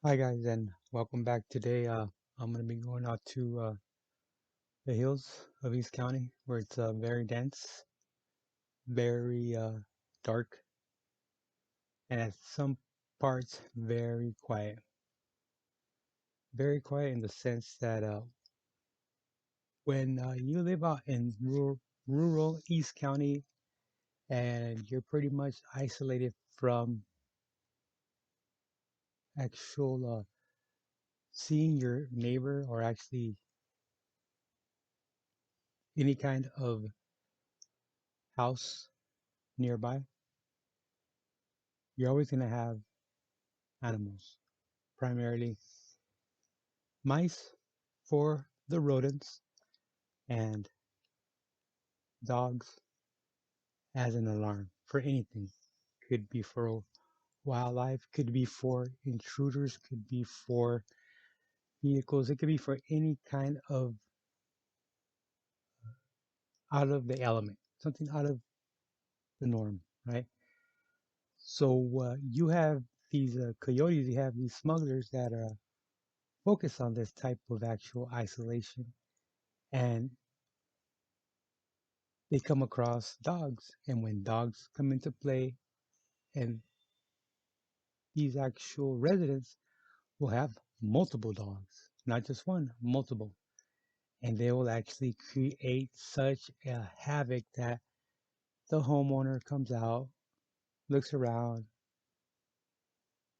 Hi guys, and welcome back. Today, I'm gonna be going out to the hills of East County, where it's very dense, very dark, and at some parts very quiet. Very quiet in the sense that when you live out in rural East County and you're pretty much isolated from actual seeing your neighbor or actually any kind of house nearby, you're always gonna have animals, primarily mice for the rodents and dogs as an alarm for anything. Could be for wildlife, could be for intruders, could be for vehicles, it could be for any kind of out of the element, something out of the norm, right? So you have these coyotes, you have these smugglers that focus on this type of actual isolation, and they come across dogs. And when dogs come into play, and these actual residents will have multiple dogs, not just one, multiple. And they will actually create such a havoc that the homeowner comes out, looks around.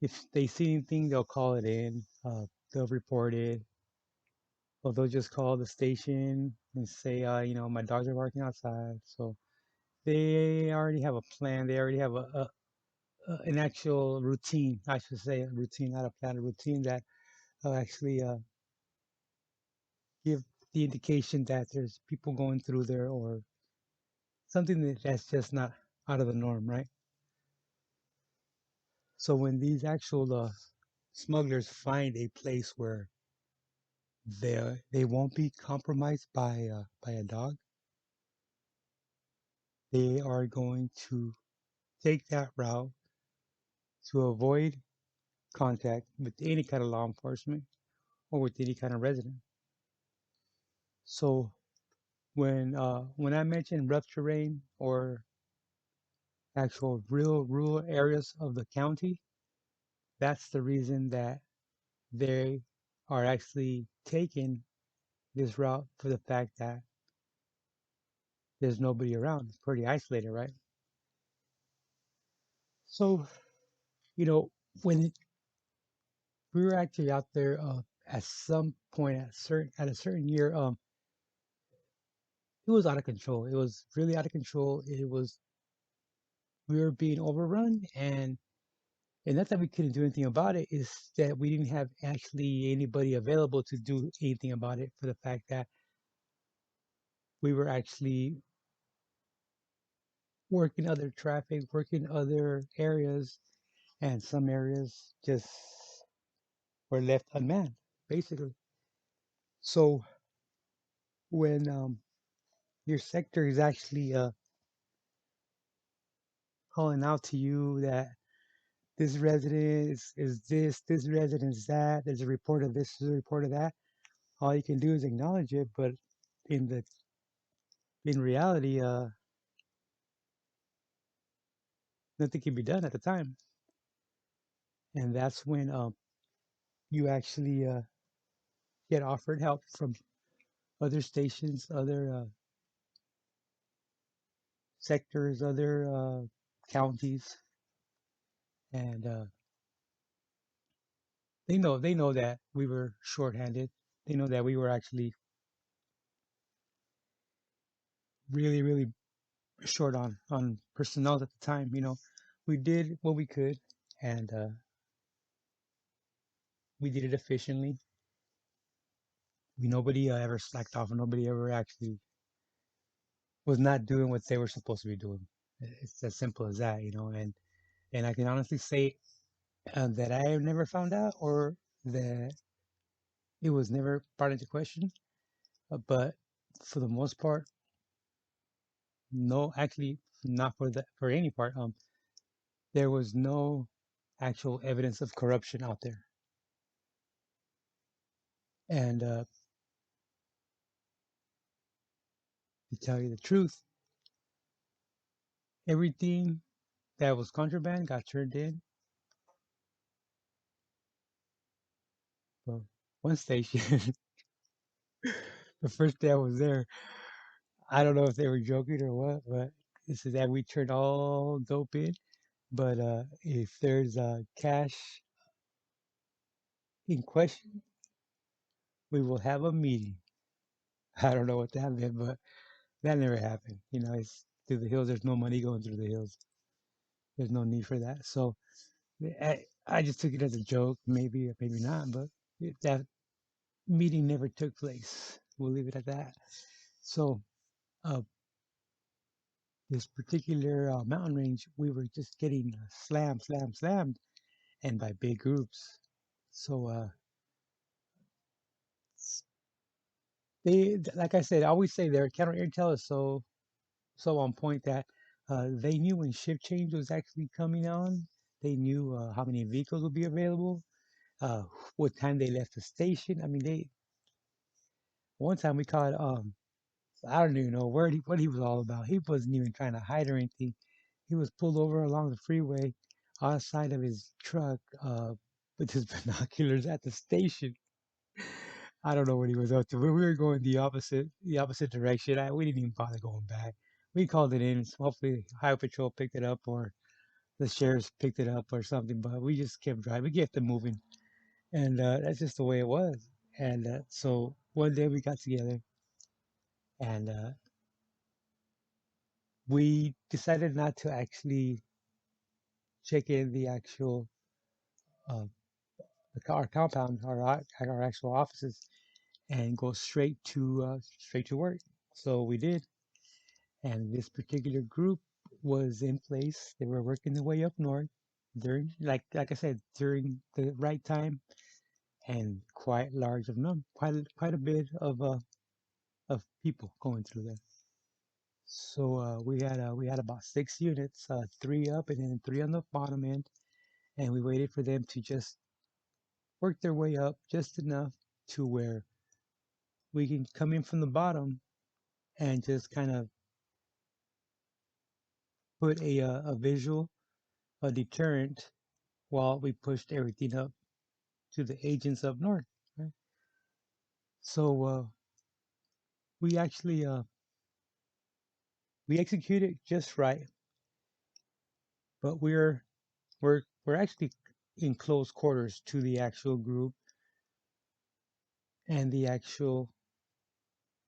If they see anything, they'll call it in, they'll report it, or they'll just call the station and say, my dogs are barking outside. So they already have a plan. They already have an actual routine, I should say, a routine, not a plan, a routine that actually give the indication that there's people going through there or something that's just not out of the norm, right? So when these actual smugglers find a place where they won't be compromised by a dog, they are going to take that route to avoid contact with any kind of law enforcement or with any kind of resident. So when I mention rough terrain or actual real rural areas of the county, that's the reason that they are actually taking this route for the fact that there's nobody around. It's pretty isolated, right? So, you know, when we were actually out there at some point at a certain year, it was out of control. It was really out of control. It was we were being overrun, and not that we couldn't do anything about it, is that we didn't have actually anybody available to do anything about it for the fact that we were actually working other traffic, working other areas, and some areas just were left unmanned, basically. So when your sector is actually calling out to you that this resident is this, this resident is that, there's a report of this, there's a report of that, all you can do is acknowledge it, but in the in reality, nothing can be done at the time, and that's when you actually get offered help from other stations, other sectors, other counties, and they know that we were shorthanded. They know that we were actually really short on personnel at the time. We did what we could, and we did it efficiently. Nobody ever slacked off, and nobody ever actually was not doing what they were supposed to be doing. It's as simple as that, and I can honestly say that I have never found out or that it was never brought into question. But for the most part, no, actually, not for any part. There was no actual evidence of corruption out there. And to tell you the truth, everything that was contraband got turned in. Well, one station, the first day I was there, I don't know if they were joking or what, but this is that we turned all dope in. But if there's cash in question, we will have a meeting. I don't know what that meant, but that never happened. You know, it's through the hills. There's no money going through the hills. There's no need for that. So I just took it as a joke, maybe or maybe not, but that meeting never took place. We'll leave it at that. So uh, this particular mountain range, we were just getting slammed, and by big groups. So they, like I said, I always say their counter intel is so on point that they knew when shift change was actually coming on. They knew how many vehicles would be available, uh, what time they left the station. I mean, they one time we caught I don't even know what he was all about. He wasn't even trying to hide or anything. He was pulled over along the freeway outside of his truck with his binoculars at the station. I don't know what he was up to. We were going the opposite direction. We didn't even bother going back. We called it in. Hopefully, Highway Patrol picked it up, or the sheriffs picked it up, or something. But we just kept driving. We kept it moving, and that's just the way it was. And so one day we got together, and we decided not to actually check in the actual uh, our compound, our actual offices, and go straight to work. So we did, and this particular group was in place. They were working their way up north during, like I said, during the right time, and quite large of num quite a bit of people going through there. So we had about 6 units, three up and then three on the bottom end, and we waited for them to just work their way up just enough to where we can come in from the bottom and just kind of put a visual, a deterrent while we pushed everything up to the agents up north. Right? So we actually we executed just right, but we're actually in close quarters to the actual group and the actual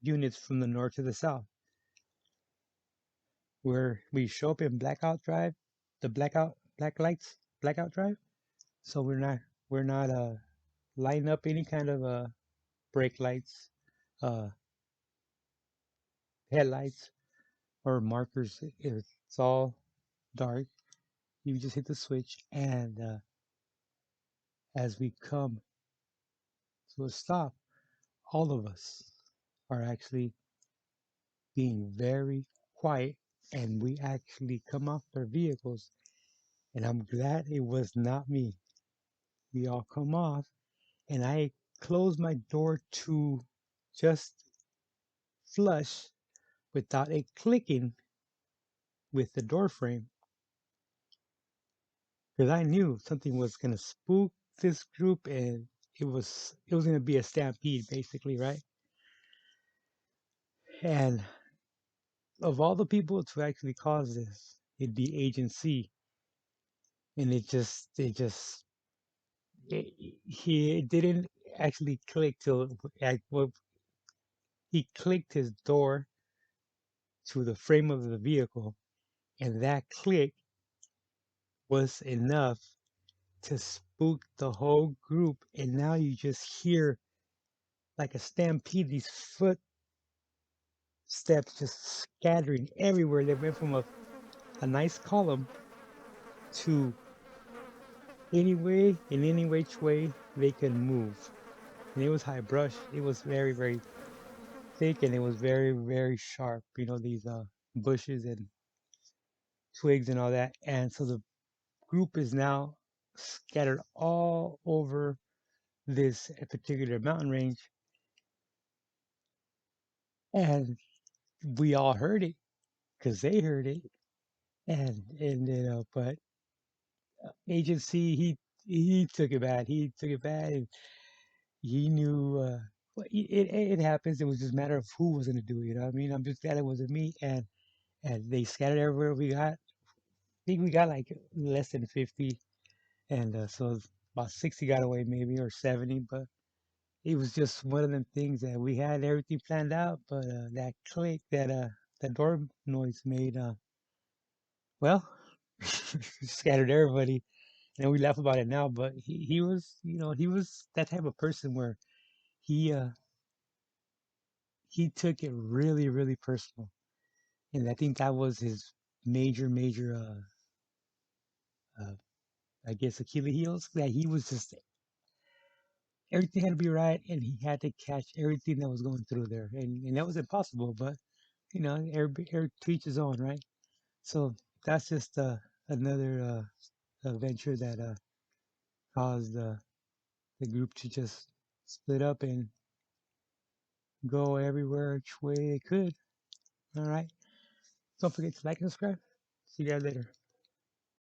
units from the north to the south, where we show up in blackout drive, the black lights blackout drive. So we're not lighting up any kind of brake lights, uh, headlights, or markers. It's all dark. You just hit the switch, and as we come to a stop, all of us are actually being very quiet, and we actually come off their vehicles. And I'm glad it was not me. We all come off, and I close my door to just flush without it clicking with the door frame, because I knew something was gonna spook this group, and it was gonna be a stampede, basically, right? And of all the people to actually cause this, it'd be Agent C, and he didn't actually click till well, he clicked his door to the frame of the vehicle, and that click was enough to spook the whole group. And now you just hear like a stampede, these footsteps just scattering everywhere. They went from a nice column to any way, in any which way they could move. And it was high brush. It was very, very thick, and it was very, very sharp. You know, these bushes and twigs and all that. And so the group is now scattered all over this particular mountain range. and we all heard it because they heard it, and but agency he took it bad. He took it bad, and he knew. Well, it happens. It was just a matter of who was gonna do it. You know what I mean? I'm just glad it wasn't me. And they scattered everywhere we got. I think we got like less than 50, and so about 60 got away maybe or 70. But it was just one of them things that we had everything planned out, but that click that door noise made well scattered everybody. And we laugh about it now, but he was, he was that type of person where he uh he took it really, really personal. And I think that was his major I guess Achilles heels, that he was just everything had to be right and he had to catch everything that was going through there. And that was impossible, but every to each his own, right? So that's just another adventure that caused the group to just split up and go everywhere which way it could. All right. Don't forget to like and subscribe. See you guys later.